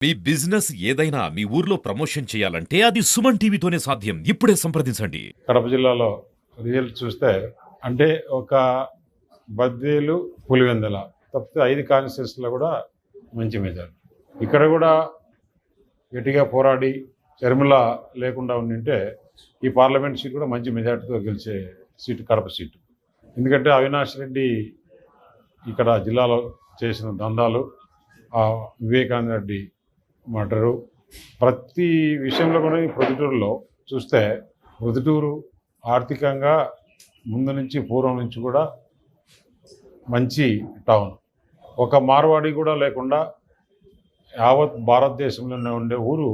మీ business ఏదైనా మీ ఊర్లో promotion చేయాలంటే అది సుమన్ టీవీతోనే సాధ్యం. ఇప్పుడే సంప్రదించండి. కడప జిల్లాలో రిజల్ట్ చూస్తే అంటే ఒక బద్వేలు పులివెందుల తప్పితే 5 కాన్స్టిట్యూన్సీలో కూడా మంచి మెజారిటీ. ఇక్కడ కూడా గట్టిగా పోరాడి షర్మిల లేకుండా ఉండింటే ఈ పార్లమెంట్ సీట్ కూడా మంచి మెజారిటీతో గెలిచే సీటు కడప సీటు. ఎందుకంటే అవినాష్ రెడ్డి ఇక్కడ జిల్లాలో చేసిన దందాలు, వివేకానంద రెడ్డి మర్డరు, ప్రతి విషయంలో కూడా ఈ ప్రొద్దుటూరులో చూస్తే ప్రొద్దుటూరు ఆర్థికంగా ముందు నుంచి పూర్వం నుంచి కూడా మంచి టౌన్. ఒక మార్వాడి కూడా లేకుండా యావత్ భారతదేశంలోనే ఉండే ఊరు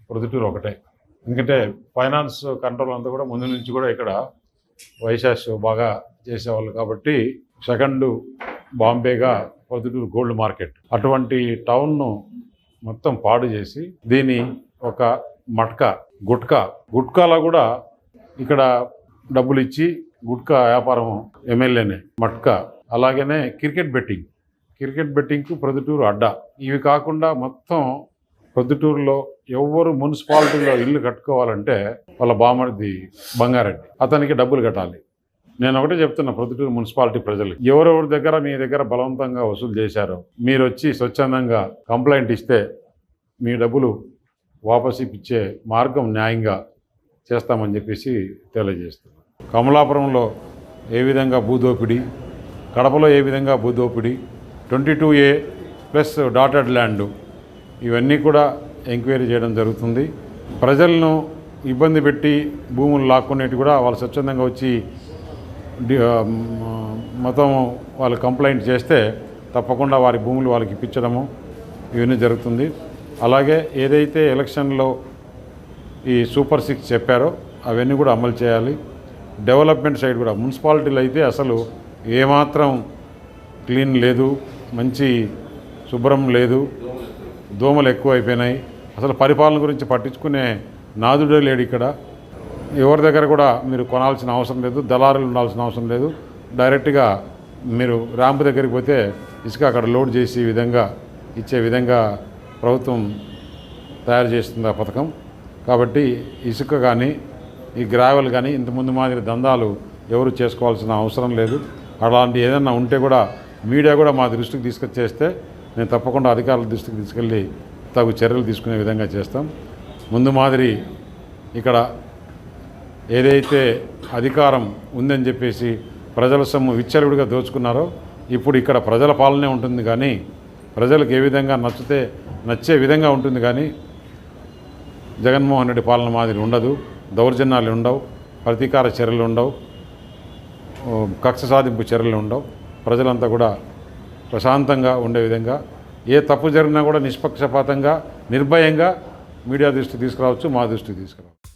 ప్రొద్దుటూరు ఒకటే. ఎందుకంటే ఫైనాన్స్ కంట్రోల్ అంతా కూడా ముందు నుంచి కూడా ఇక్కడ వైశాస్ బాగా చేసేవాళ్ళు కాబట్టి సెకండ్ బాంబేగా ప్రొద్దుటూరు గోల్డ్ మార్కెట్. అటువంటి టౌన్ను మొత్తం పాడు చేసి దీని ఒక గుట్కాలో కూడా ఇక్కడ డబ్బులు ఇచ్చి గుట్కా వ్యాపారం ఎమ్మెల్యేనే మట్కా. అలాగనే క్రికెట్ బెట్టింగ్కు ప్రొద్దుటూరు అడ్డా. ఇవి కాకుండా మొత్తం ప్రొద్దుటూరులో ఎవరు మున్సిపాలిటీలో ఇల్లు కట్టుకోవాలంటే వాళ్ళ బామర్ది బంగారెడ్డి, అతనికి డబ్బులు కట్టాలి. నేను ఒకటే చెప్తున్నా ప్రొద్దుటూరు మున్సిపాలిటీ ప్రజలకు, ఎవరెవరి దగ్గర మీ దగ్గర బలవంతంగా వసూలు చేశారో మీరు వచ్చి స్వచ్ఛందంగా కంప్లైంట్ ఇస్తే మీ డబ్బులు వాపసు ఇచ్చే మార్గం న్యాయంగా చేస్తామని చెప్పేసి తెలియజేస్తున్నాను. కమలాపురంలో ఏ విధంగా భూదోపిడీ, కడపలో ఏ విధంగా భూదోపిడీ, 22A ప్లస్ డాటెడ్ ల్యాండ్, ఇవన్నీ కూడా ఎంక్వైరీ చేయడం జరుగుతుంది. ప్రజలను ఇబ్బంది పెట్టి భూములు లాక్కునేటి కూడా వాళ్ళు స్వచ్ఛందంగా వచ్చి మొత్తం వాళ్ళు కంప్లైంట్ చేస్తే తప్పకుండా వారి భూములు వాళ్ళకి ఇప్పించడము ఇవన్నీ జరుగుతుంది. అలాగే ఏదైతే ఎలక్షన్లో ఈ సూపర్ 6 చెప్పారో అవన్నీ కూడా అమలు చేయాలి. డెవలప్మెంట్ సైడ్ కూడా మున్సిపాలిటీలు అయితే అసలు ఏమాత్రం క్లీన్ లేదు, మంచి శుభ్రం లేదు, దోమలు ఎక్కువైపోయినాయి. అసలు పరిపాలన గురించి పట్టించుకునే నాదుడే లేడు ఇక్కడ. ఎవరి దగ్గర కూడా మీరు కొనాల్సిన అవసరం లేదు, దళారులు ఉండాల్సిన అవసరం లేదు. డైరెక్ట్గా మీరు ర్యాంప్ దగ్గరికి పోతే ఇసుక అక్కడ లోడ్ చేసి ఇచ్చే విధంగా ప్రభుత్వం తయారు చేస్తుంది ఆ పథకం. కాబట్టి ఇసుక కానీ ఈ గ్రావెల్ కానీ ఇంతకుముందు మాదిరి దందాలు ఎవరు చేసుకోవాల్సిన అవసరం లేదు. అలాంటి ఏదైనా ఉంటే కూడా మీడియా కూడా మా దృష్టికి తీసుకొచ్చేస్తే నేను తప్పకుండా అధికారుల దృష్టికి తీసుకెళ్ళి తగు చర్యలు తీసుకునే విధంగా చేస్తాం. ముందు మాదిరి ఇక్కడ ఏదైతే అధికారం ఉందని చెప్పేసి ప్రజల సొమ్ము విచ్చలవిడిగా దోచుకున్నారో ఇప్పుడు ఇక్కడ ప్రజల పాలనే ఉంటుంది కానీ ప్రజలకు ఏ విధంగా నచ్చే విధంగా ఉంటుంది కానీ జగన్మోహన్ రెడ్డి పాలన మాదిరి ఉండదు. దౌర్జన్యాలు ఉండవు, ప్రతీకార చర్యలు ఉండవు, కక్ష సాధింపు చర్యలు ఉండవు. ప్రజలంతా కూడా ప్రశాంతంగా ఉండే విధంగా ఏ తప్పు జరిగినా కూడా నిష్పక్షపాతంగా నిర్భయంగా మీడియా దృష్టికి తీసుకురావచ్చు, మా దృష్టికి తీసుకురావచ్చు.